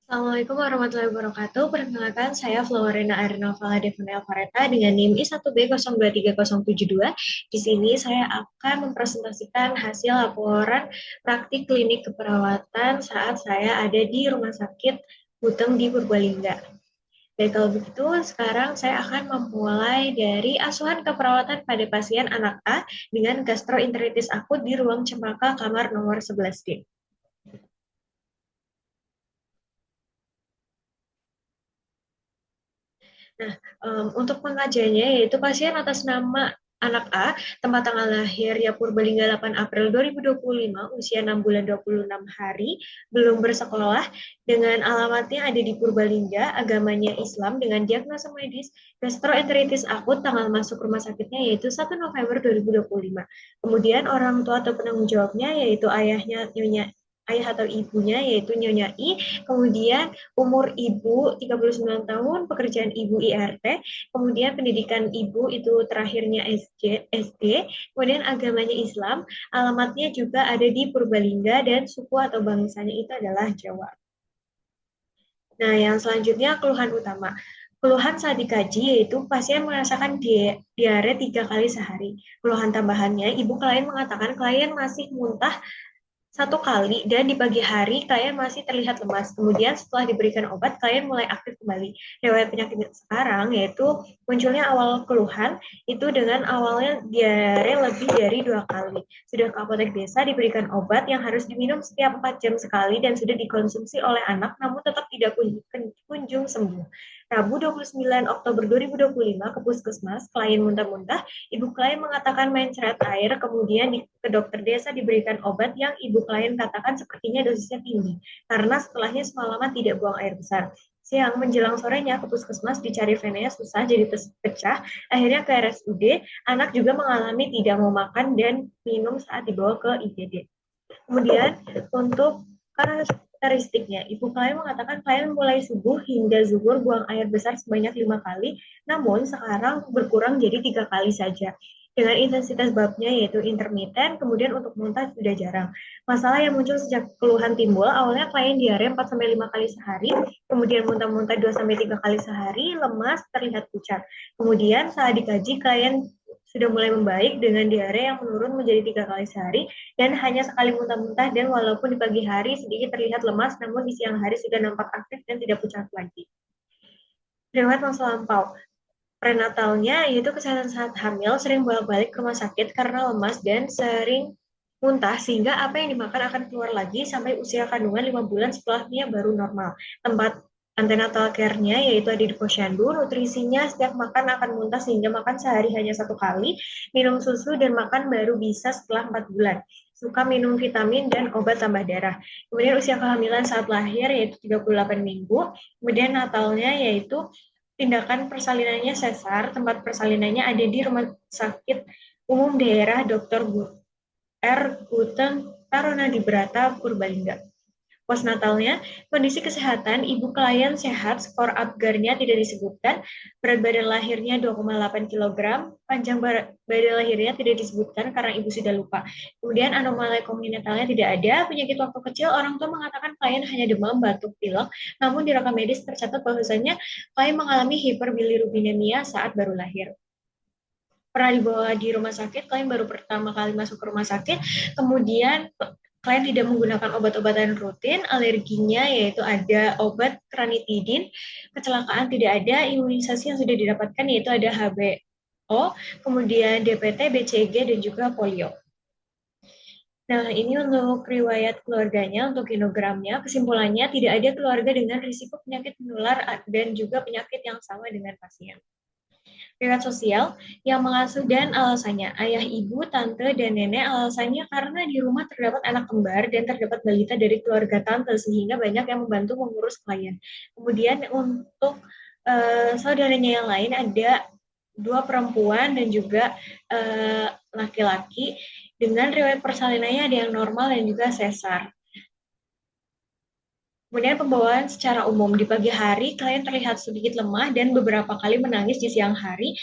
Assalamualaikum warahmatullahi wabarakatuh. Perkenalkan, saya Florena Arnovala Devanel Vareta dengan NIM I1B023072. Di sini saya akan mempresentasikan hasil laporan praktik klinik keperawatan saat saya ada di Rumah Sakit Buteng di Purbalingga. Baik, kalau begitu, sekarang saya akan memulai dari asuhan keperawatan pada pasien anak A dengan gastroenteritis akut di ruang cempaka kamar nomor 11D. Nah, untuk pengajarnya yaitu pasien atas nama anak A, tempat tanggal lahirnya Purbalingga 8 April 2025, usia 6 bulan 26 hari, belum bersekolah, dengan alamatnya ada di Purbalingga, agamanya Islam, dengan diagnosa medis gastroenteritis akut, tanggal masuk rumah sakitnya yaitu 1 November 2025. Kemudian orang tua atau penanggung jawabnya yaitu ayah atau ibunya yaitu Nyonya I, kemudian umur ibu 39 tahun, pekerjaan ibu IRT, kemudian pendidikan ibu itu terakhirnya SD, kemudian agamanya Islam, alamatnya juga ada di Purbalingga dan suku atau bangsanya itu adalah Jawa. Nah, yang selanjutnya keluhan utama. Keluhan saat dikaji yaitu pasien merasakan diare 3 kali sehari. Keluhan tambahannya, ibu klien mengatakan klien masih muntah 1 kali dan di pagi hari klien masih terlihat lemas. Kemudian setelah diberikan obat, klien mulai aktif kembali. Riwayat penyakit sekarang yaitu munculnya awal keluhan itu dengan awalnya diare lebih dari 2 kali. Sudah ke apotek desa diberikan obat yang harus diminum setiap 4 jam sekali dan sudah dikonsumsi oleh anak namun tetap tidak kunjung sembuh. Rabu 29 Oktober 2025 ke puskesmas, klien muntah-muntah, ibu klien mengatakan mencret air, kemudian ke dokter desa diberikan obat yang ibu klien katakan sepertinya dosisnya tinggi, karena setelahnya semalaman tidak buang air besar. Siang menjelang sorenya ke puskesmas dicari venenya susah jadi pecah, akhirnya ke RSUD, anak juga mengalami tidak mau makan dan minum saat dibawa ke IGD. Kemudian untuk karakteristiknya, ibu klien mengatakan klien mulai subuh hingga zuhur buang air besar sebanyak 5 kali, namun sekarang berkurang jadi 3 kali saja. Dengan intensitas babnya yaitu intermiten, kemudian untuk muntah sudah jarang. Masalah yang muncul sejak keluhan timbul, awalnya klien diare 4-5 kali sehari, kemudian muntah-muntah 2-3 kali sehari, lemas, terlihat pucat. Kemudian saat dikaji, klien sudah mulai membaik dengan diare yang menurun menjadi 3 kali sehari, dan hanya sekali muntah-muntah dan walaupun di pagi hari sedikit terlihat lemas, namun di siang hari sudah nampak aktif dan tidak pucat lagi. Riwayat masa lampau. Prenatalnya yaitu kesehatan saat hamil sering bolak-balik ke rumah sakit karena lemas dan sering muntah sehingga apa yang dimakan akan keluar lagi sampai usia kandungan 5 bulan setelahnya baru normal. Tempat antenatal care-nya yaitu ada di posyandu, nutrisinya setiap makan akan muntah sehingga makan sehari hanya 1 kali, minum susu dan makan baru bisa setelah 4 bulan. Suka minum vitamin dan obat tambah darah. Kemudian usia kehamilan saat lahir yaitu 38 minggu, kemudian natalnya yaitu tindakan persalinannya sesar, tempat persalinannya ada di Rumah Sakit Umum Daerah Dr. R. Guten Taruna di Brata, Purbalingga. Postnatalnya, kondisi kesehatan ibu klien sehat, skor Apgar-nya tidak disebutkan, berat badan lahirnya 2,8 kg, panjang badan lahirnya tidak disebutkan karena ibu sudah lupa. Kemudian anomali kongenitalnya tidak ada, penyakit waktu kecil, orang tua mengatakan klien hanya demam, batuk, pilek, namun di rekam medis tercatat bahwasanya klien mengalami hiperbilirubinemia saat baru lahir. Pernah dibawa di rumah sakit, klien baru pertama kali masuk ke rumah sakit, kemudian klien tidak menggunakan obat-obatan rutin, alerginya yaitu ada obat ranitidin, kecelakaan tidak ada, imunisasi yang sudah didapatkan yaitu ada HBO, kemudian DPT, BCG, dan juga polio. Nah, ini untuk riwayat keluarganya, untuk genogramnya, kesimpulannya tidak ada keluarga dengan risiko penyakit menular dan juga penyakit yang sama dengan pasien. Riwayat sosial yang mengasuh dan alasannya ayah, ibu, tante, dan nenek alasannya karena di rumah terdapat anak kembar dan terdapat balita dari keluarga tante sehingga banyak yang membantu mengurus klien. Kemudian untuk saudaranya yang lain ada 2 perempuan dan juga laki-laki dengan riwayat persalinannya ada yang normal dan juga sesar. Kemudian pembawaan secara umum di pagi hari klien terlihat sedikit lemah dan beberapa kali menangis di siang hari.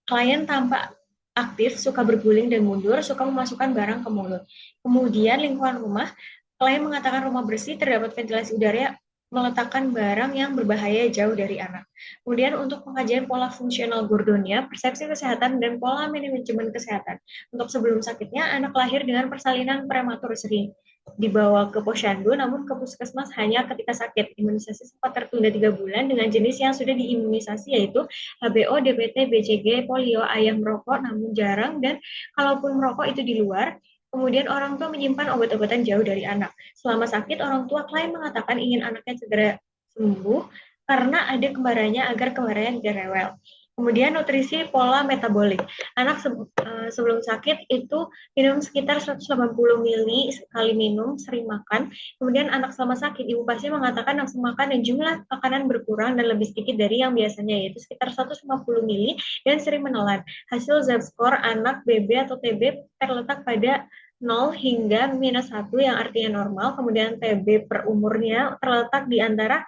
Klien tampak aktif, suka berguling dan mundur, suka memasukkan barang ke mulut. Kemudian lingkungan rumah, klien mengatakan rumah bersih, terdapat ventilasi udara meletakkan barang yang berbahaya jauh dari anak. Kemudian untuk pengajian pola fungsional Gordonia, persepsi kesehatan dan pola manajemen kesehatan. Untuk sebelum sakitnya, anak lahir dengan persalinan prematur sering dibawa ke posyandu, namun ke puskesmas hanya ketika sakit. Imunisasi sempat tertunda 3 bulan dengan jenis yang sudah diimunisasi yaitu HBO, DPT, BCG, polio, ayam merokok, namun jarang dan kalaupun merokok itu di luar. Kemudian orang tua menyimpan obat-obatan jauh dari anak. Selama sakit, orang tua klien mengatakan ingin anaknya segera sembuh karena ada kembarannya agar kembarannya tidak rewel. Kemudian nutrisi pola metabolik. Anak sebelum sakit itu minum sekitar 180 ml sekali minum, sering makan. Kemudian anak selama sakit, ibu pasien mengatakan nafsu makan dan jumlah makanan berkurang dan lebih sedikit dari yang biasanya, yaitu sekitar 150 ml dan sering menelan. Hasil Z-score anak BB atau TB terletak pada 0 hingga -1 yang artinya normal, kemudian TB per umurnya terletak di antara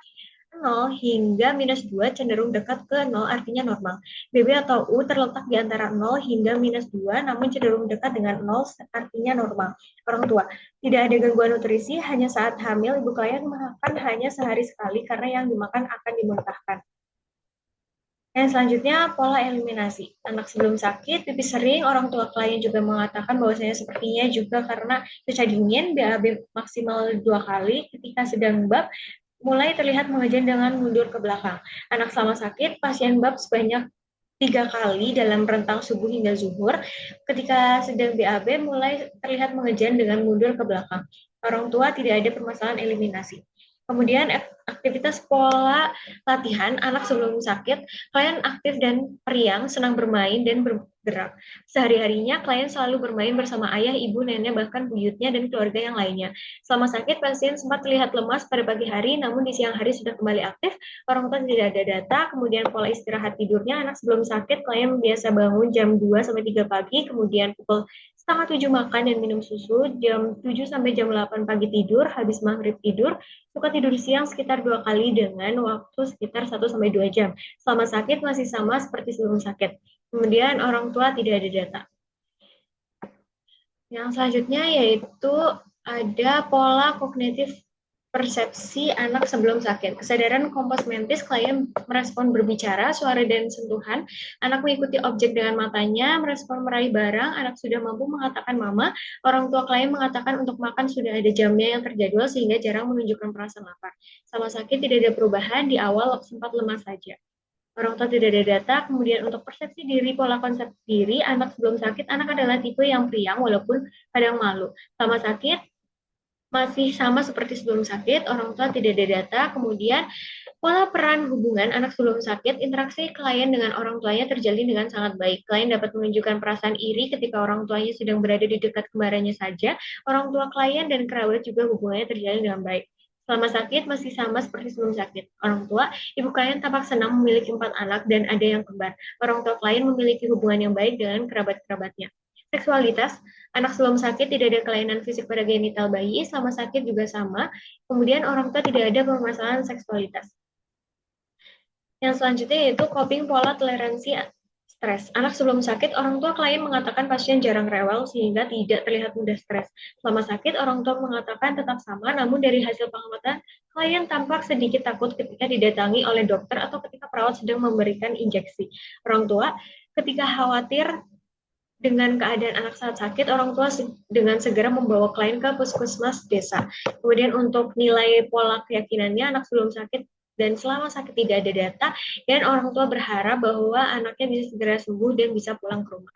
0 hingga -2 cenderung dekat ke 0 artinya normal. BB atau U terletak di antara 0 hingga -2 namun cenderung dekat dengan 0 artinya normal. Orang tua, tidak ada gangguan nutrisi, hanya saat hamil ibu klien makan hanya sehari sekali karena yang dimakan akan dimuntahkan. Yang selanjutnya, pola eliminasi. Anak sebelum sakit, pipis sering, orang tua klien juga mengatakan bahwasanya sepertinya juga karena cuaca dingin, BAB maksimal 2 kali, ketika sedang bab, mulai terlihat mengejan dengan mundur ke belakang. Anak selama sakit, pasien bab sebanyak 3 kali dalam rentang subuh hingga zuhur. Ketika sedang BAB, mulai terlihat mengejan dengan mundur ke belakang. Orang tua tidak ada permasalahan eliminasi. Kemudian aktivitas pola latihan anak sebelum sakit, klien aktif dan periang, senang bermain dan bergerak. Sehari-harinya klien selalu bermain bersama ayah, ibu, nenek, bahkan buyutnya dan keluarga yang lainnya. Selama sakit, pasien sempat terlihat lemas pada pagi hari, namun di siang hari sudah kembali aktif. Orang tua tidak ada data. Kemudian pola istirahat tidurnya, anak sebelum sakit, klien biasa bangun jam 2 sampai 3 pagi, kemudian pukul setengah 7 makan dan minum susu, jam 7 sampai jam 8 pagi tidur, habis maghrib tidur, suka tidur siang sekitar 2 kali dengan waktu sekitar 1 sampai 2 jam. Selama sakit masih sama seperti sebelum sakit. Kemudian orang tua tidak ada data. Yang selanjutnya yaitu ada pola kognitif persepsi anak sebelum sakit. Kesadaran komposmentis, klien merespon berbicara, suara dan sentuhan. Anak mengikuti objek dengan matanya, merespon meraih barang, anak sudah mampu mengatakan mama. Orang tua klien mengatakan untuk makan sudah ada jamnya yang terjadwal sehingga jarang menunjukkan perasaan lapar. Sama sakit tidak ada perubahan, di awal sempat lemas saja. Orang tua tidak ada data, kemudian untuk persepsi diri, pola konsep diri, anak sebelum sakit, anak adalah tipe yang priang walaupun kadang malu. Sama sakit, masih sama seperti sebelum sakit, orang tua tidak ada data, kemudian pola peran hubungan anak sebelum sakit, interaksi klien dengan orang tuanya terjalin dengan sangat baik. Klien dapat menunjukkan perasaan iri ketika orang tuanya sedang berada di dekat kembarannya saja. Orang tua klien dan kerabat juga hubungannya terjalin dengan baik. Selama sakit masih sama seperti sebelum sakit. Orang tua, ibu klien tampak senang memiliki 4 anak dan ada yang kembar. Orang tua klien memiliki hubungan yang baik dengan kerabat-kerabatnya. Seksualitas, anak sebelum sakit tidak ada kelainan fisik pada genital bayi, selama sakit juga sama. Kemudian orang tua tidak ada permasalahan seksualitas. Yang selanjutnya yaitu coping pola toleransi stres. Anak sebelum sakit, orang tua klien mengatakan pasien jarang rewel sehingga tidak terlihat mudah stres. Selama sakit, orang tua mengatakan tetap sama, namun dari hasil pengamatan, klien tampak sedikit takut ketika didatangi oleh dokter atau ketika perawat sedang memberikan injeksi. Orang tua, ketika khawatir dengan keadaan anak saat sakit, orang tua dengan segera membawa klien ke puskesmas desa. Kemudian untuk nilai pola keyakinannya, anak sebelum sakit dan selama sakit tidak ada data, dan orang tua berharap bahwa anaknya bisa segera sembuh dan bisa pulang ke rumah.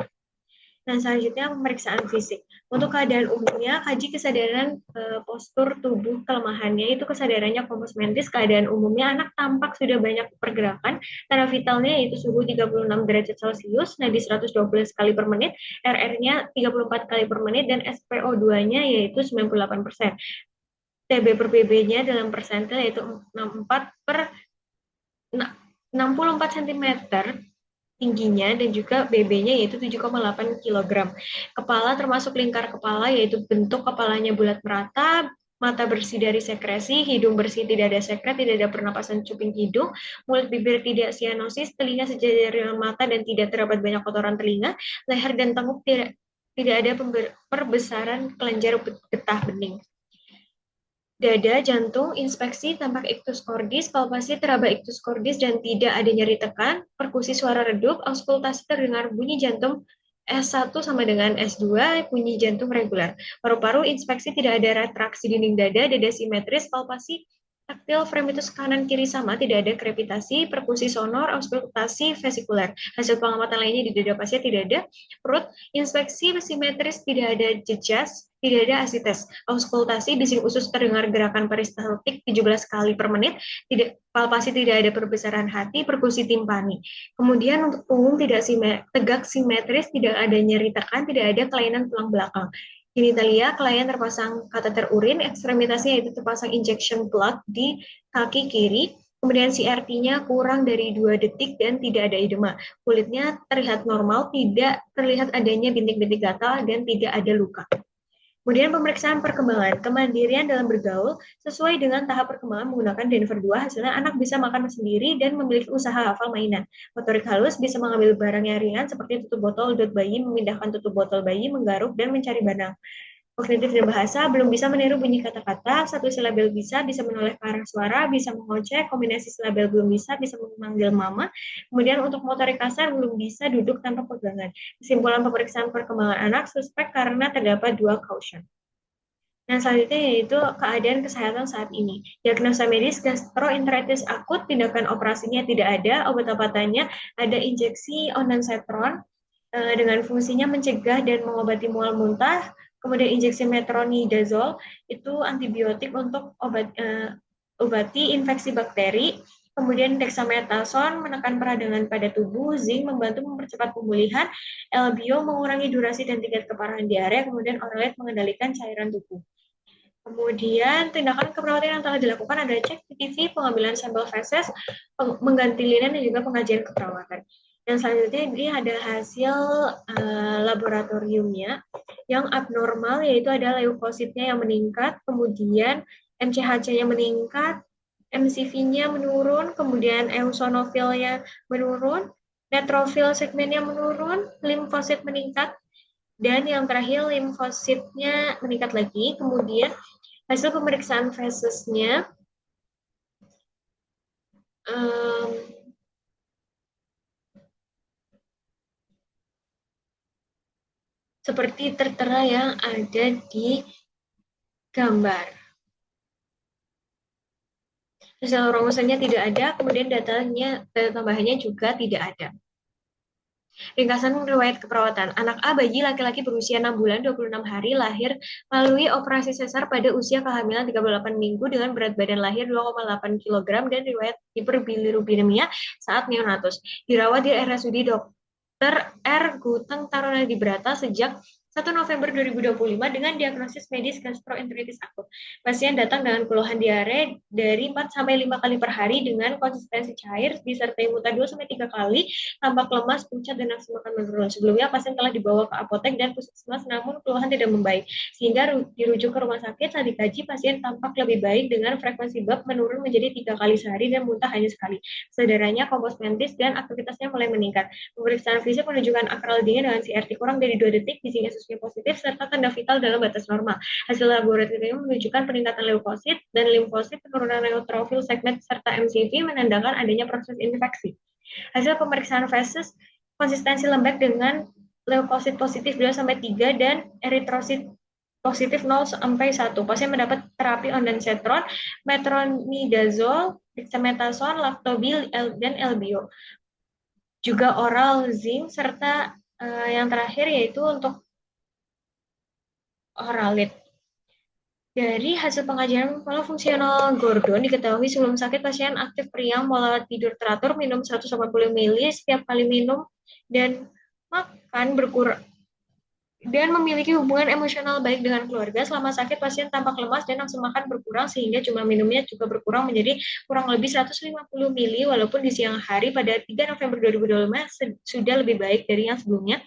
Nah, selanjutnya pemeriksaan fisik. Untuk keadaan umumnya, kaji kesadaran postur tubuh kelemahannya, itu kesadarannya komposmentis, keadaan umumnya anak tampak sudah banyak pergerakan, tanda vitalnya yaitu suhu 36 derajat Celcius, nadi 112 kali per menit, RR-nya 34 kali per menit, dan SPO2-nya yaitu 98%. TB per BB-nya dalam persentil yaitu 64 per 64 cm tingginya dan juga BB-nya yaitu 7,8 kg. Kepala termasuk lingkar kepala yaitu bentuk kepalanya bulat merata, mata bersih dari sekresi, hidung bersih tidak ada sekret, tidak ada pernapasan cuping hidung, mulut bibir tidak sianosis, telinga sejajar dengan mata dan tidak terdapat banyak kotoran telinga, leher dan tengkuk tidak ada perbesaran kelenjar getah bening. Dada, jantung, inspeksi, tampak iktus cordis, palpasi teraba iktus cordis dan tidak ada nyeri tekan, perkusi suara redup, auskultasi terdengar bunyi jantung S1 sama dengan S2, bunyi jantung reguler. Paru-paru, inspeksi tidak ada retraksi dinding dada simetris, palpasi taktil fremitus kanan kiri sama, tidak ada krepitasi, perkusi sonor, auskultasi vesikuler. Hasil pengamatan lainnya di dada pasien tidak ada. Perut, inspeksi simetris, tidak ada jejas, tidak ada asites. Auskultasi, bising usus terdengar gerakan peristaltik 17 kali per menit, tidak palpasi tidak ada perbesaran hati, perkusi timpani. Kemudian untuk punggung tidak tegak simetris, tidak ada nyeri tekan, tidak ada kelainan tulang belakang. Genitalia, klien terpasang kateter urin, ekstremitasnya itu terpasang injection plug di kaki kiri, kemudian CRT-nya kurang dari 2 detik dan tidak ada edema. Kulitnya terlihat normal, tidak terlihat adanya bintik-bintik gatal, dan tidak ada luka. Kemudian pemeriksaan perkembangan, kemandirian dalam bergaul sesuai dengan tahap perkembangan menggunakan Denver 2, hasilnya anak bisa makan sendiri dan memiliki usaha hafal mainan. Motorik halus bisa mengambil barang yang ringan seperti tutup botol dot bayi, memindahkan tutup botol bayi, menggaruk, dan mencari benang. Kognitif dan bahasa belum bisa meniru bunyi kata-kata, satu silabel bisa menoleh ke arah suara, bisa mengoceh, kombinasi silabel belum bisa memanggil mama. Kemudian untuk motorik kasar belum bisa duduk tanpa pegangan. Kesimpulan pemeriksaan perkembangan anak suspek karena terdapat dua caution. Nah, selanjutnya yaitu keadaan kesehatan saat ini. Diagnosa medis gastroenteritis akut, tindakan operasinya tidak ada, obat-obatannya ada injeksi ondansetron dengan fungsinya mencegah dan mengobati mual muntah, kemudian injeksi metronidazol itu antibiotik untuk obati infeksi bakteri, kemudian dexamethasone menekan peradangan pada tubuh, zinc membantu mempercepat pemulihan, LBO mengurangi durasi dan tingkat keparahan diare, kemudian Oralid mengendalikan cairan tubuh. Kemudian tindakan keperawatan yang telah dilakukan ada cek PTV, pengambilan sampel feses, mengganti linen, dan juga pengajian keperawatan. Dan selanjutnya ini ada hasil laboratoriumnya yang abnormal, yaitu ada leukositnya yang meningkat, kemudian MCHC-nya meningkat, MCV-nya menurun, kemudian eosinofilnya menurun, neutrofil segmennya menurun, limfosit meningkat, dan yang terakhir limfositnya meningkat lagi. Kemudian hasil pemeriksaan fesesnya seperti tertera yang ada di gambar. Hasil rumusannya tidak ada, kemudian data tambahannya juga tidak ada. Ringkasan riwayat keperawatan. Anak A, bayi laki-laki berusia 6 bulan 26 hari, lahir melalui operasi sesar pada usia kehamilan 38 minggu dengan berat badan lahir 2,8 kg dan riwayat hiperbilirubinemia saat neonatus. Dirawat di RSUD Dr. R. Guteng Taruna di Brata sejak 1 November 2025 dengan diagnosis medis gastroenteritis akut. Pasien datang dengan keluhan diare dari 4-5 kali per hari dengan konsistensi cair disertai muntah 2-3 kali, tampak lemas, pucat, dan nafsu makan menurun. Sebelumnya pasien telah dibawa ke apotek dan puskesmas namun keluhan tidak membaik, sehingga dirujuk ke rumah sakit. Saat dikaji, pasien tampak lebih baik dengan frekuensi BAP menurun menjadi 3 kali sehari dan muntah hanya sekali. Saudaranya kompos mentis dan aktivitasnya mulai meningkat. Pemeriksaan fisik menunjukkan akral dingin dengan CRT kurang dari 2 detik, bising ususnya positif, serta tanda vital dalam batas normal. Hasil laboratorium menunjukkan peningkatan leukosit dan limfosit, penurunan neutrofil segmen, serta MCV menandakan adanya proses infeksi. Hasil pemeriksaan feses konsistensi lembek dengan leukosit positif 2-3 dan eritrosit positif 0-1. Pasien mendapat terapi ondansetron, metronidazol, dexamethasone, lactobил, dan LBO. Juga oral zinc, serta yang terakhir yaitu untuk Oralid. Dari hasil pengajian pola fungsional Gordon, diketahui sebelum sakit pasien aktif periang, pola tidur teratur, minum 180 ml setiap kali minum, dan makan berkurang dan memiliki hubungan emosional baik dengan keluarga. Selama sakit, pasien tampak lemas dan nafsu makan berkurang sehingga jumlah minumnya juga berkurang menjadi kurang lebih 150 ml, walaupun di siang hari pada 3 November 2025 sudah lebih baik dari yang sebelumnya.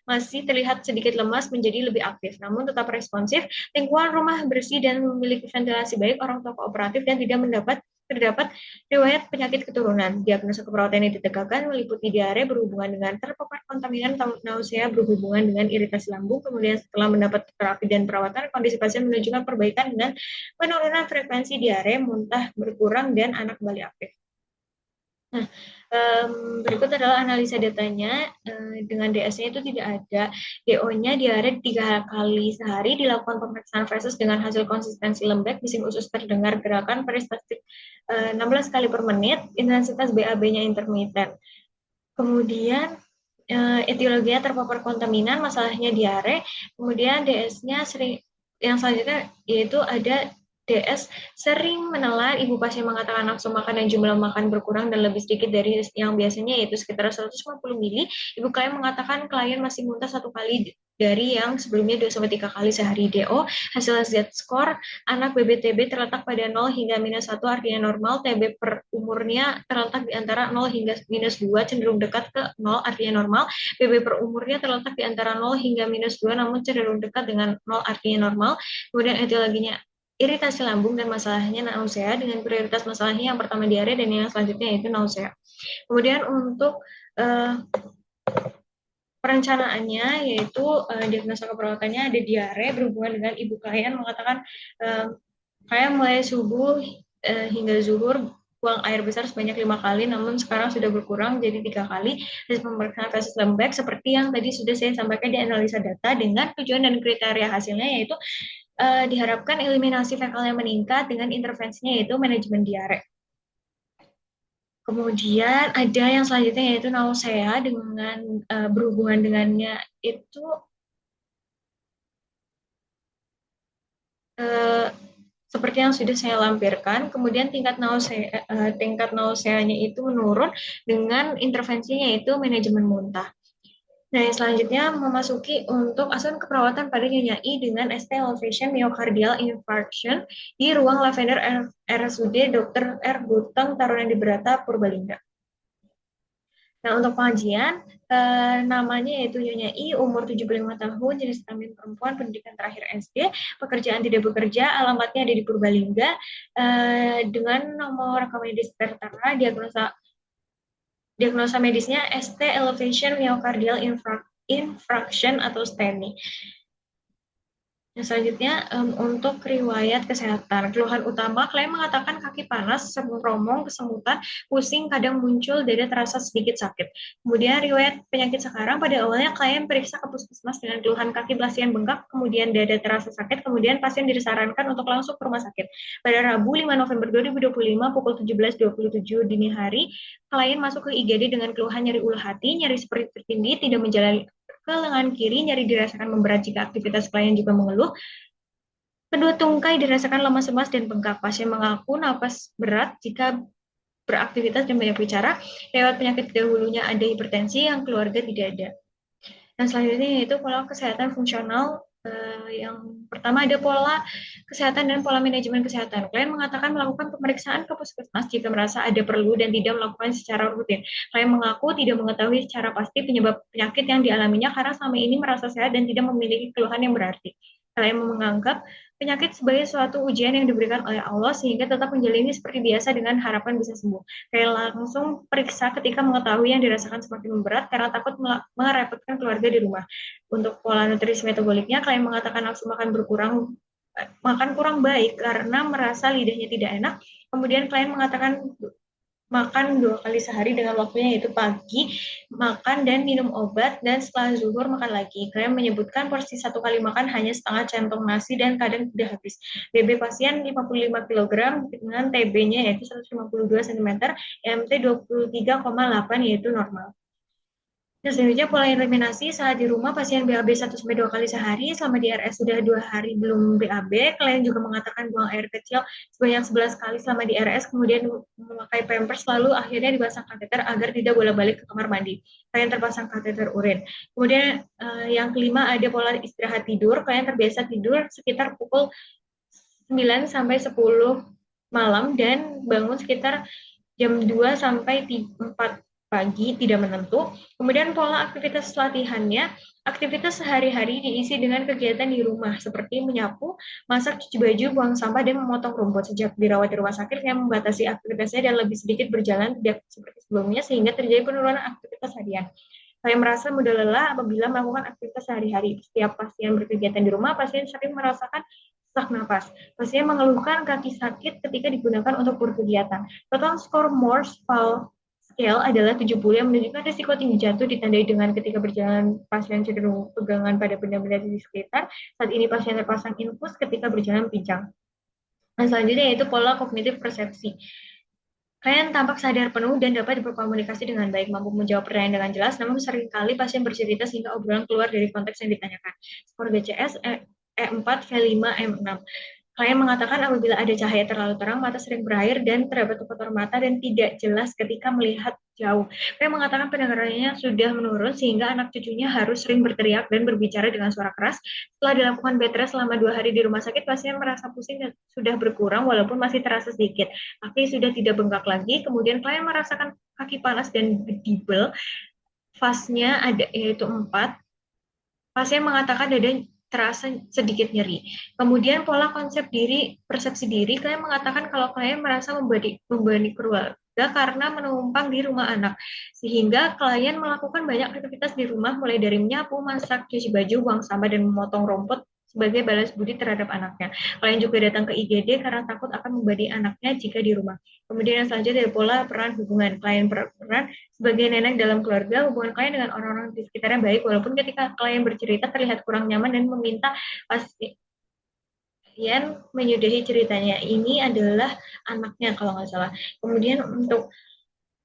Masih terlihat sedikit lemas menjadi lebih aktif, namun tetap responsif. Lingkungan rumah bersih dan memiliki ventilasi baik, orang tua kooperatif dan tidak mendapat terdapat riwayat penyakit keturunan. Diagnosa keperawatan yang ditegakkan meliputi diare berhubungan dengan terpapar kontaminan, nausea berhubungan dengan iritasi lambung. Kemudian setelah mendapat terapi dan perawatan, kondisi pasien menunjukkan perbaikan dengan penurunan frekuensi diare, muntah berkurang, dan anak kembali aktif. Nah, berikut adalah analisa datanya. Dengan DS-nya itu tidak ada. DO-nya diare 3 kali sehari, dilakukan pemeriksaan feses dengan hasil konsistensi lembek, bising usus terdengar, gerakan peristaltik 16 kali per menit, intensitas BAB-nya intermiten. Kemudian etiologinya terpapar kontaminan, masalahnya diare. Kemudian DS-nya sering, yang selanjutnya yaitu ada DS sering menelan, ibu pasien mengatakan nafsu makan dan jumlah makan berkurang dan lebih sedikit dari yang biasanya, yaitu sekitar 150 mili. Ibu klien mengatakan klien masih muntah 1 kali dari yang sebelumnya 2-3 kali sehari. DO, hasil Z-score, anak BBTB terletak pada 0 hingga -1, artinya normal. TB per umurnya terletak di antara 0 hingga -2, cenderung dekat ke 0, artinya normal. BB per umurnya terletak di antara 0 hingga -2, namun cenderung dekat dengan 0, artinya normal. Kemudian etiologinya iritasi lambung dan masalahnya nausea, dengan prioritas masalahnya yang pertama diare dan yang selanjutnya yaitu nausea. Kemudian untuk perencanaannya yaitu diagnosa keperawatannya ada diare berhubungan dengan ibu klien mengatakan klien mulai subuh hingga zuhur buang air besar sebanyak 5 kali, namun sekarang sudah berkurang jadi 3 kali. Hasil pemeriksaan feses lembek seperti yang tadi sudah saya sampaikan di analisa data, dengan tujuan dan kriteria hasilnya yaitu diharapkan eliminasi fekalnya meningkat dengan intervensinya yaitu manajemen diare. Kemudian ada yang selanjutnya yaitu nausea dengan berhubungan dengannya itu seperti yang sudah saya lampirkan. Kemudian tingkat nauseanya itu menurun dengan intervensinya yaitu manajemen muntah. Nah, yang selanjutnya memasuki untuk asuhan keperawatan pada Nyonya I dengan ST elevation myocardial infarction di ruang Lavender RSUD Dr. R. Guteng Taruna di Brata, Purbalingga. Nah, untuk pengajian, namanya yaitu Nyonya I, umur 75 tahun, jenis kelamin perempuan, pendidikan terakhir SD, pekerjaan tidak bekerja, alamatnya ada di Purbalingga, dengan nomor rekam medis tertera, diagnosa medisnya ST elevation myocardial infarction atau STEMI. Yang selanjutnya untuk riwayat kesehatan. Keluhan utama, klien mengatakan kaki panas, remong, kesemutan, pusing, kadang muncul, dada terasa sedikit sakit. Kemudian riwayat penyakit sekarang, pada awalnya klien periksa ke puskesmas dengan keluhan kaki belasian bengkak, kemudian dada terasa sakit, kemudian pasien disarankan untuk langsung ke rumah sakit. Pada Rabu 5 November 2025 pukul 17.27 dini hari, klien masuk ke IGD dengan keluhan nyeri ulu hati, nyeri seperti tertindih, tidak menjalani ke lengan kiri, nyeri dirasakan memberat jika aktivitas klien juga mengeluh. Kedua tungkai dirasakan lemas lemas dan bengkak. Pasien mengaku napas berat jika beraktivitas dan banyak bicara. Lewat penyakit dahulunya ada hipertensi, yang keluarga tidak ada. Dan selanjutnya yaitu pola kesehatan fungsional. Yang pertama ada pola kesehatan dan pola manajemen kesehatan. Klien mengatakan melakukan pemeriksaan ke puskesmas jika merasa ada perlu dan tidak melakukan secara rutin. Klien mengaku tidak mengetahui secara pasti penyebab penyakit yang dialaminya karena selama ini merasa sehat dan tidak memiliki keluhan yang berarti. Klien menganggap penyakit sebagai suatu ujian yang diberikan oleh Allah sehingga tetap menjalani seperti biasa dengan harapan bisa sembuh. Kayak langsung periksa ketika mengetahui yang dirasakan semakin memberat karena takut merepotkan keluarga di rumah. Untuk pola nutrisi metaboliknya, klien mengatakan nafsu makan kurang baik karena merasa lidahnya tidak enak. Kemudian klien mengatakan makan 2 kali sehari dengan waktunya yaitu pagi makan dan minum obat, dan setelah zuhur makan lagi. Klien menyebutkan porsi 1 kali makan hanya setengah centong nasi dan kadang tidak habis. BB pasien 55 kg dengan TB-nya yaitu 152 cm, MT 23,8 yaitu normal. Nah, selanjutnya pola eliminasi saat di rumah, pasien BAB 1-2 kali sehari, selama di RS sudah 2 hari belum BAB. Klien juga mengatakan buang air kecil sebanyak 11 kali selama di RS, kemudian memakai pampers, lalu akhirnya dipasang kateter agar tidak bolak-balik ke kamar mandi. Klien terpasang kateter urin. Kemudian yang kelima ada pola istirahat tidur. Klien terbiasa tidur sekitar pukul 9 sampai 10 malam dan bangun sekitar jam 2 sampai 4 pagi, tidak menentu. Kemudian pola aktivitas latihannya, aktivitas sehari-hari diisi dengan kegiatan di rumah seperti menyapu, masak, cuci baju, buang sampah, dan memotong rumput. Sejak dirawat di rumah sakit, yang membatasi aktivitasnya dan lebih sedikit berjalan tidak seperti sebelumnya sehingga terjadi penurunan aktivitas harian. Saya merasa mudah lelah apabila melakukan aktivitas sehari-hari. Setiap pasien berkegiatan di rumah, pasien sering merasakan sesak napas. Pasien mengeluhkan kaki sakit ketika digunakan untuk berkegiatan. Total skor Morse scale adalah 70 yang menunjukkan risiko tinggi jatuh ditandai dengan ketika berjalan pasien cenderung pegangan pada benda-benda di sekitar. Saat ini pasien terpasang infus ketika berjalan pincang. Nah, selanjutnya yaitu pola kognitif persepsi. Klien tampak sadar penuh dan dapat berkomunikasi dengan baik, mampu menjawab pertanyaan dengan jelas, namun seringkali pasien bercerita sehingga obrolan keluar dari konteks yang ditanyakan. Skor GCS E4, V5, M6. Klien mengatakan apabila ada cahaya terlalu terang, mata sering berair dan terdapat kotor mata dan tidak jelas ketika melihat jauh. Klien mengatakan pendengarannya sudah menurun sehingga anak cucunya harus sering berteriak dan berbicara dengan suara keras. Setelah dilakukan bed rest selama 2 hari di rumah sakit, pasien merasa pusing dan sudah berkurang walaupun masih terasa sedikit. Kaki sudah tidak bengkak lagi, kemudian klien merasakan kaki panas dan bedibel. Fasnya ada yaitu 4. Pasien mengatakan dada terasa sedikit nyeri. Kemudian pola konsep diri, persepsi diri, klien mengatakan kalau klien merasa membebani keluarga karena menumpang di rumah anak. Sehingga klien melakukan banyak aktivitas di rumah mulai dari menyapu, masak, cuci baju, buang sampah, dan memotong rumput sebagai balas budi terhadap anaknya. Klien juga datang ke IGD karena takut akan membebani anaknya jika di rumah. Kemudian yang selanjutnya adalah pola peran hubungan. Klien berperan sebagai nenek dalam keluarga, hubungan klien dengan orang-orang di sekitarnya baik, walaupun ketika klien bercerita terlihat kurang nyaman dan meminta pasien menyudahi ceritanya. Ini adalah anaknya kalau nggak salah. Kemudian untuk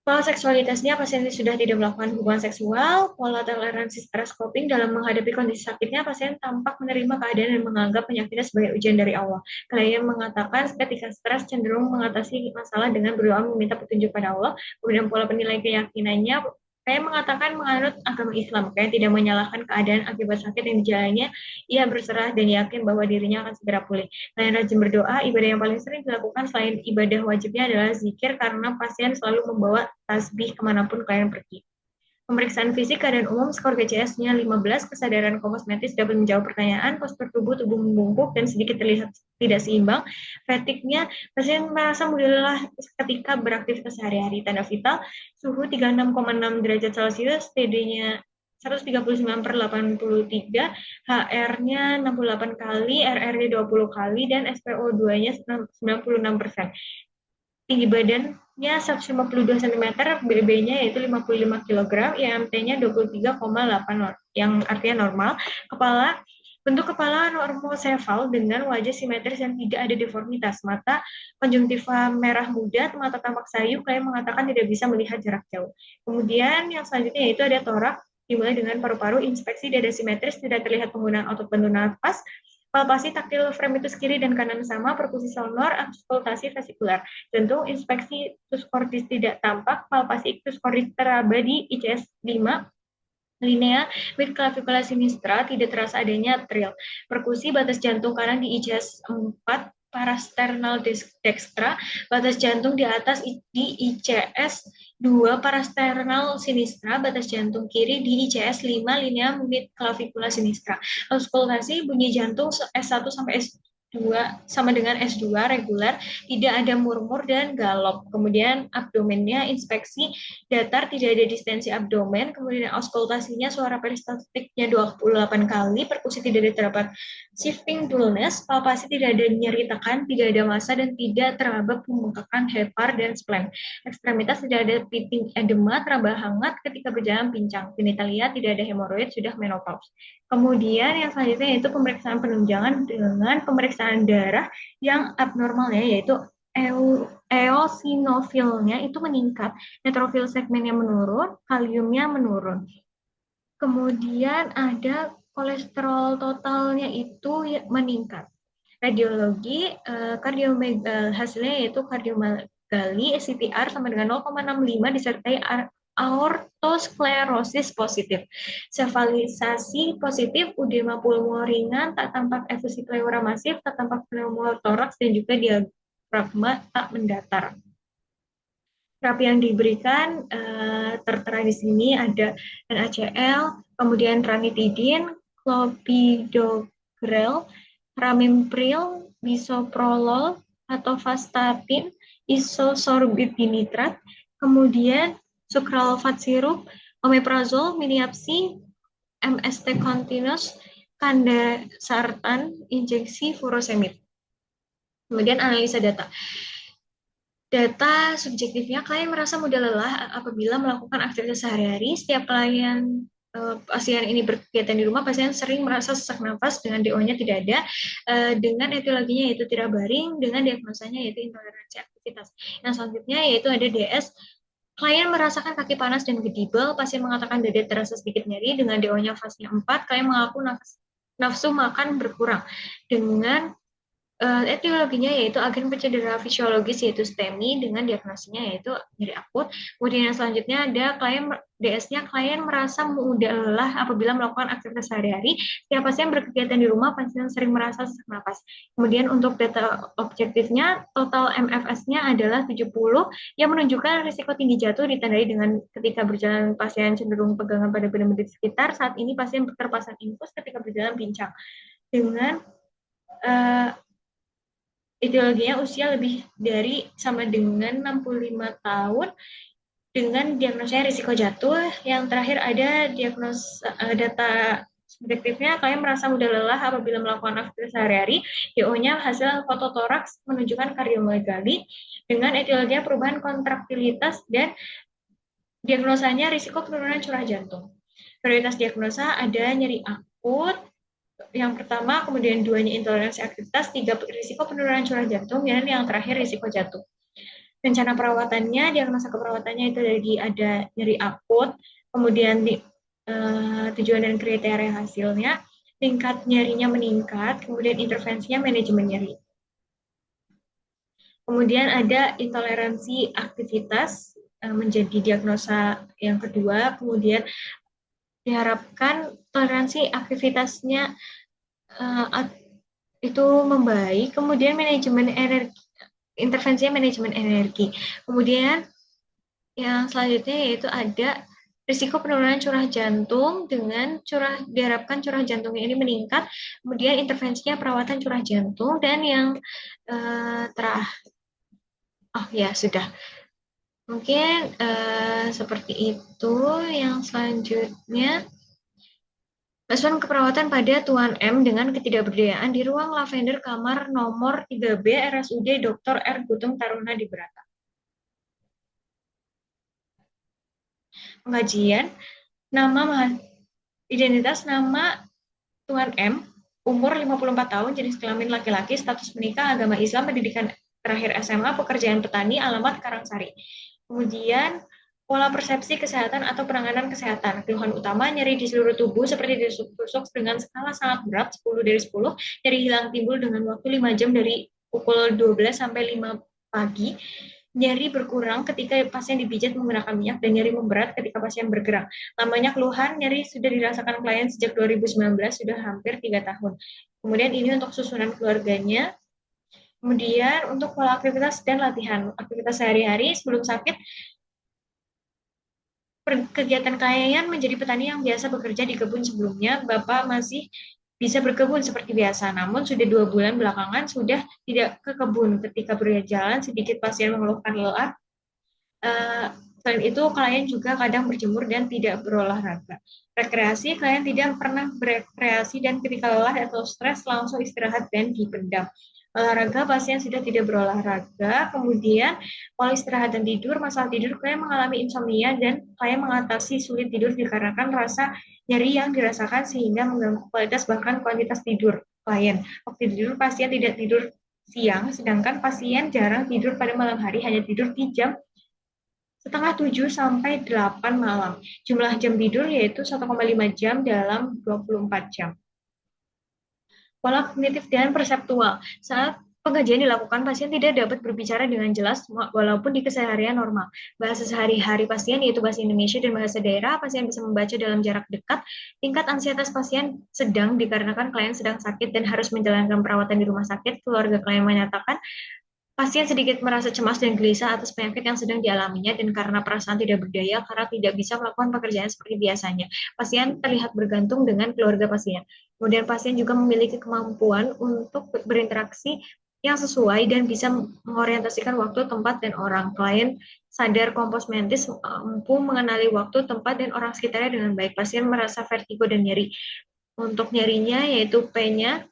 pola seksualitasnya, pasien sudah tidak melakukan hubungan seksual. Pola toleransi stres coping dalam menghadapi kondisi sakitnya, pasien tampak menerima keadaan dan menganggap penyakitnya sebagai ujian dari Allah. Klien mengatakan ketika stres cenderung mengatasi masalah dengan berdoa meminta petunjuk pada Allah. Kemudian pola penilaian keyakinannya, saya mengatakan menganut agama Islam. Saya tidak menyalahkan keadaan akibat sakit yang dijalannya. Ia berserah dan yakin bahwa dirinya akan segera pulih. Selain rajin berdoa, ibadah yang paling sering dilakukan selain ibadah wajibnya adalah zikir karena pasien selalu membawa tasbih kemanapun klien pergi. Pemeriksaan fisik keadaan umum, skor GCS-nya 15, kesadaran kosmetis dapat menjawab pertanyaan, postur tubuh membungkuk dan sedikit terlihat tidak seimbang. Fatigue-nya, pasien merasa mudah lelah ketika beraktivitas sehari-hari. Tanda vital, suhu 36,6 derajat Celcius, TD-nya 139/83, HR-nya 68 kali, RR-nya 20 kali, dan SPO2-nya 96%. Tinggi badannya 152 cm, BB-nya yaitu 55 kg, IMT-nya 23,8 yang artinya normal. Bentuk kepala normosefal dengan wajah simetris dan tidak ada deformitas. Mata konjungtiva merah muda, mata tampak sayu, klien mengatakan tidak bisa melihat jarak jauh. Kemudian yang selanjutnya yaitu ada torak, dimulai dengan paru-paru, inspeksi dada simetris, tidak terlihat penggunaan otot bantu nafas, palpasi taktil frame itu kiri dan kanan sama, perkusi sonor, auskultasi vesikular. Jantung, inspeksi ictus cordis tidak tampak, palpasi ictus cordis teraba di ICS 5, linea mid clavicula sinistra, tidak terasa adanya atrial. Perkusi batas jantung kanan di ICS 4, parasternal dextra, batas jantung di atas di ICS 2, parasternal sinistra, batas jantung kiri di ICS 5, linea mid clavicula sinistra. Auskultasi bunyi jantung S1 sampai S2 sama dengan S2 reguler, tidak ada murmur dan galop. Kemudian abdomennya inspeksi datar, tidak ada distensi abdomen. Kemudian auskultasinya suara peristaltiknya 28 kali, perkusi tidak terdapat shifting dullness, palpasi tidak ada nyeri tekan, tidak ada massa dan tidak teraba pembengkakan hepar dan spleen. Ekstremitas tidak ada pitting edema, teraba hangat ketika berjalan pincang. Genitalia tidak ada hemoroid, sudah menopause. Kemudian yang selanjutnya yaitu pemeriksaan penunjangan dengan pemeriksaan darah yang abnormal yaitu eosinofilnya itu meningkat, neutrofil segmennya menurun, kaliumnya menurun. Kemudian ada kolesterol totalnya itu meningkat. Radiologi hasilnya yaitu kardiomegali CTR sama dengan 0,65 disertai aortosklerosis positif. Sefalisasi positif, udema pulmoner ringan, tak tampak efusi pleura masif, tak tampak pneumotoraks dan juga diafragma tak mendatar. Terapi yang diberikan tertera di sini ada NaCl, kemudian ranitidin, clopidogrel, ramipril, bisoprolol, atau vastatin, isosorbit dinitrat, kemudian sukralfat sirup, omeprazol, miniapsi, MST continuous, kandasartan, injeksi furosemid. Kemudian analisa data. Data subjektifnya, klien merasa mudah lelah apabila melakukan aktivitas sehari-hari. Setiap pasien ini berkegiatan di rumah, pasien sering merasa sesak nafas dengan DO-nya tidak ada, dengan etiologinya yaitu tidak baring, dengan diagnosanya yaitu intoleransi aktivitas. Yang selanjutnya yaitu ada DS. Klien merasakan kaki panas dan gedibel, pasien mengatakan dada terasa sedikit nyeri dengan DO-nya fasenya 4, klien mengaku nafsu makan berkurang dengan etiologinya yaitu agen pencedera fisiologis yaitu STEMI dengan diagnosisnya yaitu nyeri akut. Kemudian yang selanjutnya ada DS-nya klien merasa mudah lelah apabila melakukan aktivitas sehari-hari. Setiap pasien berkegiatan di rumah, pasien sering merasa sesak napas. Kemudian untuk data objektifnya, total MFS-nya adalah 70 yang menunjukkan risiko tinggi jatuh ditandai dengan ketika berjalan pasien cenderung pegangan pada benda-benda di sekitar. Saat ini pasien terpasang infus ketika berjalan pincang. Dengan etiologinya usia lebih dari sama dengan 65 tahun dengan diagnosa risiko jatuh. Yang terakhir ada data subjektifnya, kalian merasa mudah lelah apabila melakukan aktivitas sehari-hari. DO-nya hasil fototoraks menunjukkan kardiomegali dengan etiologinya perubahan kontraktilitas dan diagnosanya risiko penurunan curah jantung. Prioritas diagnosa ada nyeri akut, yang pertama, kemudian duanya intoleransi aktivitas, 3 risiko penurunan curah jantung, dan yang terakhir risiko jatuh. Rencana perawatannya, diagnosa keperawatannya itu dari ada nyeri akut, kemudian tujuan dan kriteria hasilnya, tingkat nyerinya meningkat, kemudian intervensinya manajemen nyeri. Kemudian ada intoleransi aktivitas menjadi diagnosa yang kedua, kemudian diharapkan toleransi aktivitasnya itu membaik, kemudian manajemen energi, intervensinya manajemen energi. Kemudian yang selanjutnya yaitu ada risiko penurunan curah jantung dengan diharapkan curah jantungnya ini meningkat, kemudian intervensinya perawatan curah jantung, dan yang sudah. Mungkin seperti itu. Yang selanjutnya, masukan keperawatan pada Tuan M dengan ketidakberdayaan di ruang lavender kamar nomor 3B RSUD Dr. R. Gutung Taruna di Berata. Pengajian, identitas nama Tuan M, umur 54 tahun, jenis kelamin laki-laki, status menikah, agama Islam, pendidikan terakhir SMA, pekerjaan petani, alamat Karangsari. Kemudian pola persepsi kesehatan atau penanganan kesehatan. Keluhan utama, nyeri di seluruh tubuh seperti ditusuk-tusuk dengan skala sangat berat, 10 dari 10, nyeri hilang timbul dengan waktu 5 jam dari pukul 12 sampai 5 pagi, nyeri berkurang ketika pasien dipijat menggunakan minyak, dan nyeri memberat ketika pasien bergerak. Lamanya keluhan, nyeri sudah dirasakan klien sejak 2019, sudah hampir 3 tahun. Kemudian ini untuk susunan keluarganya. Kemudian untuk pola aktivitas dan latihan. Aktivitas sehari-hari sebelum sakit, kegiatan klien menjadi petani yang biasa bekerja di kebun sebelumnya. Bapak masih bisa berkebun seperti biasa, namun sudah 2 bulan belakangan sudah tidak ke kebun. Ketika berjalan, sedikit pasien mengeluhkan lelah. Selain itu, klien juga kadang berjemur dan tidak berolahraga. Rekreasi, klien tidak pernah berekreasi dan ketika lelah atau stres langsung istirahat dan dipendam. Olahraga, pasien sudah tidak berolahraga. Kemudian pola istirahat dan tidur, masalah tidur, klien mengalami insomnia dan klien mengatasi sulit tidur dikarenakan rasa nyeri yang dirasakan sehingga mengganggu kualitas bahkan kuantitas tidur klien. Waktu tidur, pasien tidak tidur siang, sedangkan pasien jarang tidur pada malam hari, hanya tidur di jam setengah 7 sampai 8 malam. Jumlah jam tidur yaitu 1,5 jam dalam 24 jam. Pola kognitif dan perseptual. Saat pengajian dilakukan, pasien tidak dapat berbicara dengan jelas walaupun di keseharian normal. Bahasa sehari-hari pasien yaitu bahasa Indonesia dan bahasa daerah, pasien bisa membaca dalam jarak dekat. Tingkat ansietas pasien sedang dikarenakan klien sedang sakit dan harus menjalankan perawatan di rumah sakit. Keluarga klien menyatakan Pasien sedikit merasa cemas dan gelisah atas penyakit yang sedang dialaminya dan karena perasaan tidak berdaya karena tidak bisa melakukan pekerjaan seperti biasanya. Pasien terlihat bergantung dengan keluarga pasien. Kemudian pasien juga memiliki kemampuan untuk berinteraksi yang sesuai dan bisa mengorientasikan waktu, tempat, dan orang. Klien sadar kompos mentis mampu mengenali waktu, tempat, dan orang sekitarnya dengan baik. Pasien merasa vertigo dan nyeri. Untuk nyerinya yaitu P-nya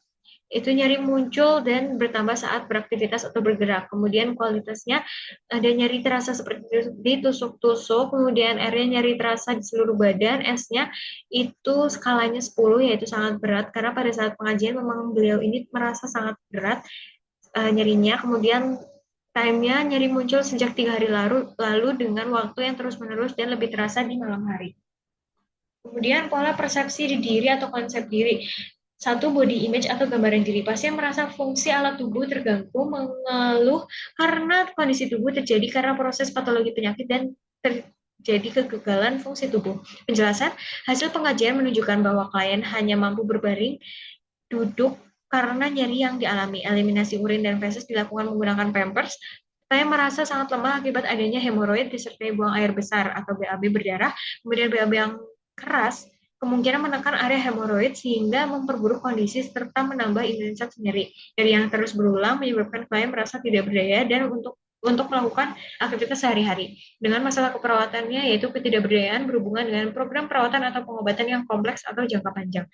itu nyeri muncul dan bertambah saat beraktivitas atau bergerak. Kemudian kualitasnya ada nyeri terasa seperti ditusuk-tusuk, kemudian R-nya nyeri terasa di seluruh badan, S-nya itu skalanya 10 yaitu sangat berat karena pada saat pengajian memang beliau ini merasa sangat berat nyerinya. Kemudian time-nya nyeri muncul sejak 3 hari lalu dengan waktu yang terus-menerus dan lebih terasa di malam hari. Kemudian pola persepsi di diri atau konsep diri. Satu, body image atau gambaran diri. Pasien merasa fungsi alat tubuh terganggu, mengeluh karena kondisi tubuh terjadi karena proses patologi penyakit dan terjadi kegagalan fungsi tubuh. Penjelasan, hasil pengajian menunjukkan bahwa klien hanya mampu berbaring, duduk karena nyeri yang dialami. Eliminasi urin dan feses dilakukan menggunakan pampers. Saya merasa sangat lemah akibat adanya hemoroid disertai buang air besar atau BAB berdarah, kemudian BAB yang keras kemungkinan menekan area hemoroid sehingga memperburuk kondisi serta menambah intensitas nyeri. Nyeri yang terus berulang menyebabkan klien merasa tidak berdaya dan untuk melakukan aktivitas sehari-hari. Dengan masalah keperawatannya yaitu ketidakberdayaan berhubungan dengan program perawatan atau pengobatan yang kompleks atau jangka panjang.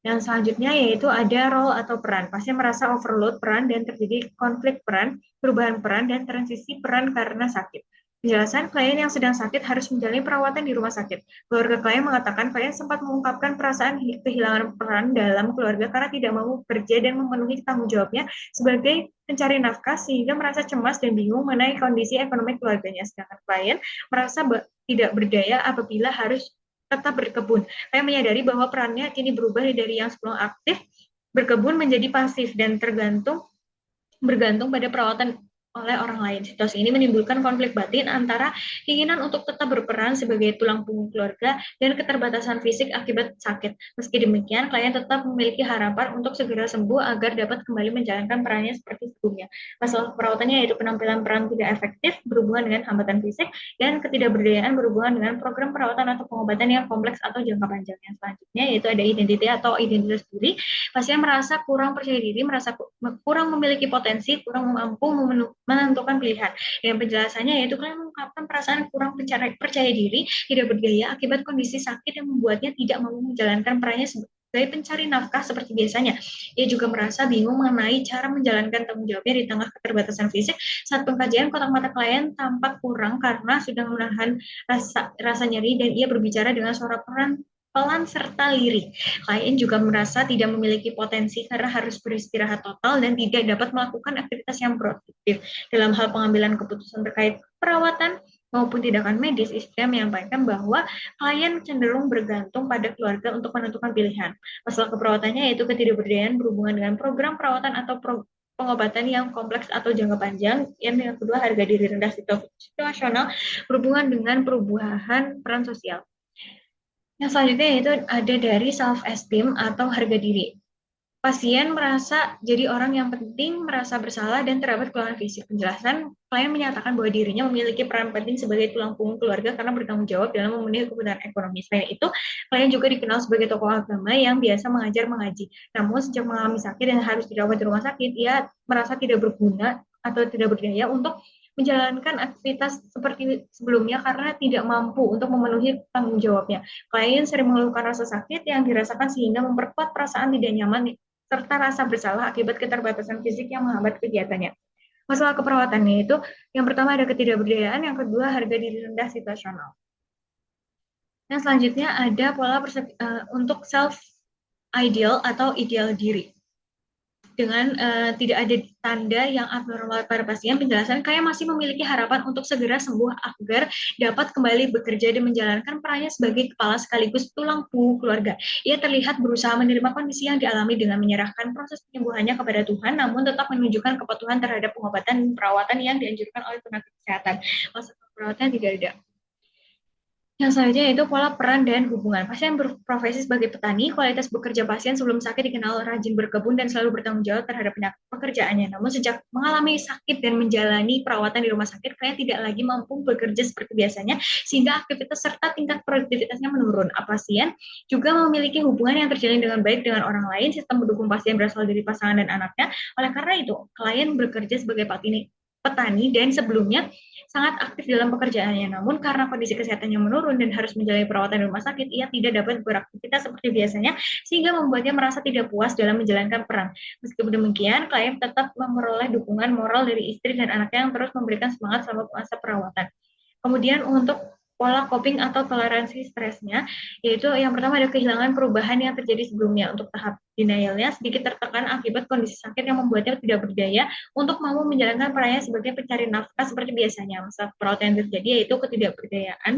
Yang selanjutnya yaitu ada role atau peran. Pasien merasa overload peran dan terjadi konflik peran, perubahan peran, dan transisi peran karena sakit. Penjelasan, klien yang sedang sakit harus menjalani perawatan di rumah sakit. Keluarga klien mengatakan klien sempat mengungkapkan perasaan kehilangan peran dalam keluarga karena tidak mau bekerja dan memenuhi tanggung jawabnya sebagai pencari nafkah sehingga merasa cemas dan bingung mengenai kondisi ekonomi keluarganya. Sedangkan klien merasa tidak berdaya apabila harus tetap berkebun. Saya menyadari bahwa perannya kini berubah dari yang sebelum aktif berkebun menjadi pasif dan bergantung pada perawatan oleh orang lain. Situasi ini menimbulkan konflik batin antara keinginan untuk tetap berperan sebagai tulang punggung keluarga dan keterbatasan fisik akibat sakit. Meski demikian, klien tetap memiliki harapan untuk segera sembuh agar dapat kembali menjalankan perannya seperti sebelumnya. Masalah perawatannya yaitu penampilan peran tidak efektif berhubungan dengan hambatan fisik dan ketidakberdayaan berhubungan dengan program perawatan atau pengobatan yang kompleks atau jangka panjang. Yang selanjutnya yaitu ada identitas atau identitas diri. Pasien merasa kurang percaya diri, merasa kurang memiliki potensi, kurang mampu menentukan pilihan. Yang penjelasannya yaitu kalian mengungkapkan perasaan kurang percaya diri, tidak berdaya akibat kondisi sakit yang membuatnya tidak mau menjalankan perannya sebagai pencari nafkah seperti biasanya. Ia juga merasa bingung mengenai cara menjalankan tanggung jawabnya di tengah keterbatasan fisik. Saat pengkajian, kotak mata klien tampak kurang karena sudah menahan rasa nyeri dan ia berbicara dengan suara pelan serta lirik. Klien juga merasa tidak memiliki potensi karena harus beristirahat total dan tidak dapat melakukan aktivitas yang produktif. Dalam hal pengambilan keputusan terkait perawatan maupun tindakan medis, istri menyampaikan bahwa klien cenderung bergantung pada keluarga untuk menentukan pilihan. Masalah keperawatannya yaitu ketidakberdayaan berhubungan dengan program perawatan atau pengobatan yang kompleks atau jangka panjang. Yang kedua, harga diri rendah situasional berhubungan dengan perubahan peran sosial. Yang selanjutnya yaitu ada dari self-esteem atau harga diri. Pasien merasa jadi orang yang penting, merasa bersalah, dan terdapat kelelahan fisik. Penjelasan, klien menyatakan bahwa dirinya memiliki peran penting sebagai tulang punggung keluarga karena bertanggung jawab dalam memenuhi kebutuhan ekonomi. Selain itu, klien juga dikenal sebagai tokoh agama yang biasa mengajar mengaji. Namun, sejak mengalami sakit dan harus dirawat di rumah sakit, ia merasa tidak berguna atau tidak berdaya untuk menjalankan aktivitas seperti sebelumnya karena tidak mampu untuk memenuhi tanggung jawabnya. Klien sering mengeluhkan rasa sakit yang dirasakan sehingga memperkuat perasaan tidak nyaman serta rasa bersalah akibat keterbatasan fisik yang menghambat kegiatannya. Masalah keperawatannya itu, yang pertama ada ketidakberdayaan, yang kedua harga diri rendah situasional. Yang selanjutnya ada pola untuk self ideal atau ideal diri. Dengan tidak ada tanda yang abnormal pada pasien, penjelasan kayak masih memiliki harapan untuk segera sembuh agar dapat kembali bekerja dan menjalankan perannya sebagai kepala sekaligus tulang punggung keluarga. Ia terlihat berusaha menerima kondisi yang dialami dengan menyerahkan proses penyembuhannya kepada Tuhan, namun tetap menunjukkan kepatuhan terhadap pengobatan dan perawatan yang dianjurkan oleh tenaga kesehatan. Masalah perawatan tidak ada. Yang selanjutnya yaitu pola peran dan hubungan. Pasien berprofesi sebagai petani, kualitas bekerja pasien sebelum sakit dikenal rajin berkebun dan selalu bertanggung jawab terhadap pekerjaannya. Namun sejak mengalami sakit dan menjalani perawatan di rumah sakit, klien tidak lagi mampu bekerja seperti biasanya, sehingga aktivitas serta tingkat produktivitasnya menurun. Pasien juga memiliki hubungan yang terjalin dengan baik dengan orang lain, sistem mendukung pasien berasal dari pasangan dan anaknya. Oleh karena itu, klien bekerja sebagai petani dan sebelumnya sangat aktif dalam pekerjaannya. Namun karena kondisi kesehatannya menurun dan harus menjalani perawatan di rumah sakit, ia tidak dapat beraktivitas seperti biasanya sehingga membuatnya merasa tidak puas dalam menjalankan peran. Meskipun demikian, klien tetap memperoleh dukungan moral dari istri dan anaknya yang terus memberikan semangat selama masa perawatan. Kemudian untuk pola coping atau toleransi stresnya, yaitu yang pertama ada kehilangan perubahan yang terjadi sebelumnya. Untuk tahap denialnya sedikit tertekan akibat kondisi sakit yang membuatnya tidak berdaya untuk mau menjalankan perannya sebagai pencari nafkah seperti biasanya. Masa perawatan yang terjadi yaitu ketidakberdayaan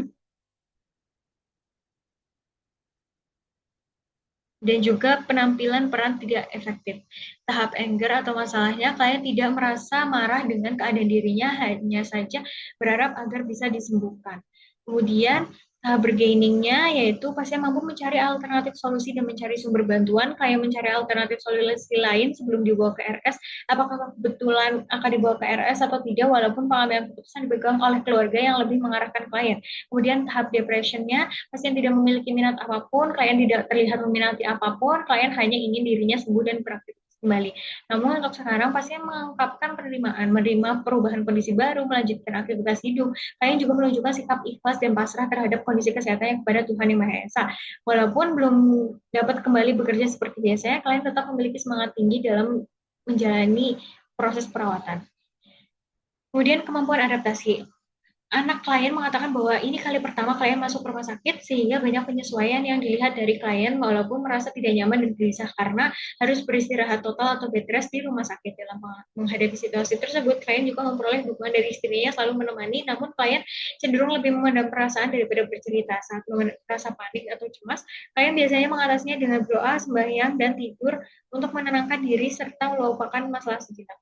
dan juga penampilan peran tidak efektif. Tahap anger atau masalahnya, klien tidak merasa marah dengan keadaan dirinya, hanya saja berharap agar bisa disembuhkan. Kemudian, tahap bergainingnya yaitu pasien mampu mencari alternatif solusi dan mencari sumber bantuan, klien mencari alternatif solusi lain sebelum dibawa ke RS, apakah kebetulan akan dibawa ke RS atau tidak, walaupun pengambilan keputusan dipegang oleh keluarga yang lebih mengarahkan klien. Kemudian tahap depressionnya, pasien tidak memiliki minat apapun, klien tidak terlihat meminati apapun, klien hanya ingin dirinya sembuh dan beraktivitas kembali. Namun untuk sekarang pasien mengungkapkan penerimaan, menerima perubahan kondisi baru, melanjutkan aktivitas hidup. Klien juga menunjukkan sikap ikhlas dan pasrah terhadap kondisi kesehatannya kepada Tuhan Yang Maha Esa. Walaupun belum dapat kembali bekerja seperti biasanya, klien tetap memiliki semangat tinggi dalam menjalani proses perawatan. Kemudian kemampuan adaptasi. Anak klien mengatakan bahwa ini kali pertama klien masuk rumah sakit sehingga banyak penyesuaian yang dilihat dari klien walaupun merasa tidak nyaman dan gelisah karena harus beristirahat total atau bed rest di rumah sakit. Dalam menghadapi situasi tersebut, klien juga memperoleh dukungan dari istrinya selalu menemani, namun klien cenderung lebih memendam perasaan daripada bercerita. Saat merasa panik atau cemas, klien biasanya mengatasinya dengan doa, sembahyang, dan tidur untuk menenangkan diri serta melupakan masalah sejenak.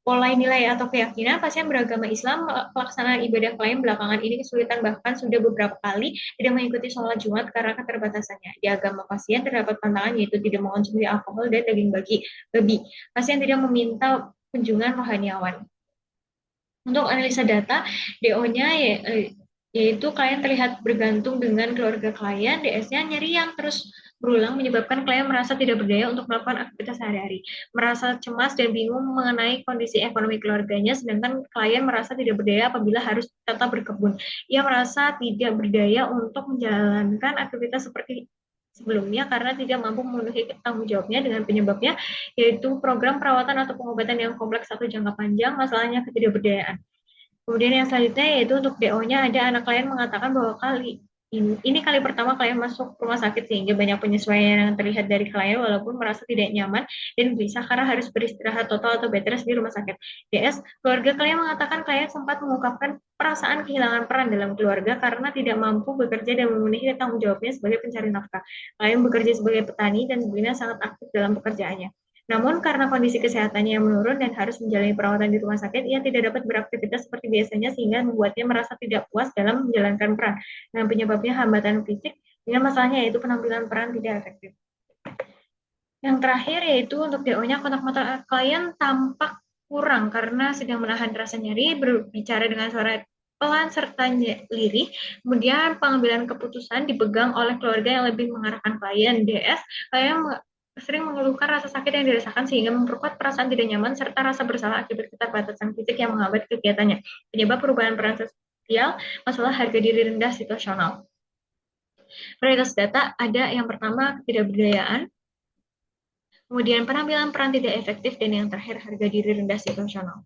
Pola nilai atau keyakinan pasien beragama Islam, pelaksanaan ibadah klien belakangan ini kesulitan, bahkan sudah beberapa kali tidak mengikuti sholat Jumat karena keterbatasannya. Di agama pasien terdapat pantangan yaitu tidak mengonsumsi alkohol dan daging babi. Pasien tidak meminta kunjungan rohaniawan. Untuk analisa data, DO-nya yaitu klien terlihat bergantung dengan keluarga klien, DS-nya nyeri yang terus berulang menyebabkan klien merasa tidak berdaya untuk melakukan aktivitas sehari-hari, merasa cemas dan bingung mengenai kondisi ekonomi keluarganya, sedangkan klien merasa tidak berdaya apabila harus tetap berkebun. Ia merasa tidak berdaya untuk menjalankan aktivitas seperti sebelumnya karena tidak mampu memenuhi tanggung jawabnya dengan penyebabnya yaitu program perawatan atau pengobatan yang kompleks atau jangka panjang, masalahnya ketidakberdayaan. Kemudian yang selanjutnya yaitu untuk DO-nya ada anak klien mengatakan bahwa ini kali pertama klien masuk rumah sakit sehingga banyak penyesuaian yang terlihat dari klien walaupun merasa tidak nyaman dan gelisah karena harus beristirahat total atau bed rest di rumah sakit. DS, keluarga klien mengatakan klien sempat mengungkapkan perasaan kehilangan peran dalam keluarga karena tidak mampu bekerja dan memenuhi tanggung jawabnya sebagai pencari nafkah. Klien bekerja sebagai petani dan sebelumnya sangat aktif dalam pekerjaannya. Namun karena kondisi kesehatannya yang menurun dan harus menjalani perawatan di rumah sakit, ia tidak dapat beraktivitas seperti biasanya sehingga membuatnya merasa tidak puas dalam menjalankan peran. Nah, penyebabnya hambatan fisik dengan masalahnya yaitu penampilan peran tidak efektif. Yang terakhir yaitu untuk DO-nya kontak mata klien tampak kurang karena sedang menahan rasa nyeri, berbicara dengan suara pelan serta lirih. Kemudian pengambilan keputusan dipegang oleh keluarga yang lebih mengarahkan klien. DS, klien sering mengeluhkan rasa sakit yang dirasakan sehingga memperkuat perasaan tidak nyaman serta rasa bersalah akibat keterbatasan fisik yang menghambat kegiatannya. Penyebab perubahan peran sosial, masalah harga diri rendah situasional. Prioritas data ada yang pertama ketidakberdayaan, kemudian penampilan peran tidak efektif, dan yang terakhir harga diri rendah situasional.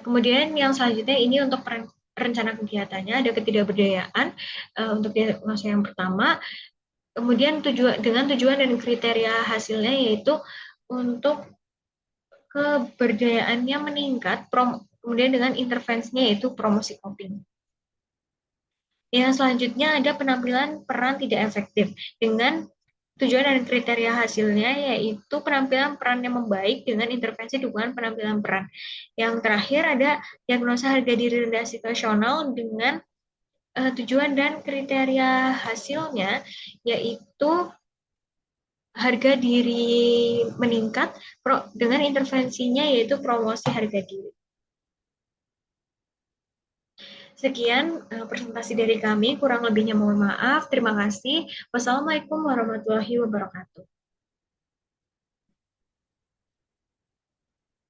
Kemudian yang selanjutnya ini untuk rencana kegiatannya ada ketidakberdayaan untuk diagnosa yang pertama. Kemudian dengan tujuan dan kriteria hasilnya yaitu untuk keberdayaannya meningkat, kemudian dengan intervensinya yaitu promosi coping. Yang selanjutnya ada penampilan peran tidak efektif dengan tujuan dan kriteria hasilnya yaitu penampilan peran yang membaik dengan intervensi dukungan penampilan peran. Yang terakhir ada diagnosa harga diri rendah situasional dengan Tujuan dan kriteria hasilnya yaitu harga diri meningkat dengan intervensinya yaitu promosi harga diri. Sekian presentasi dari kami, kurang lebihnya mohon maaf. Terima kasih. Wassalamualaikum warahmatullahi wabarakatuh.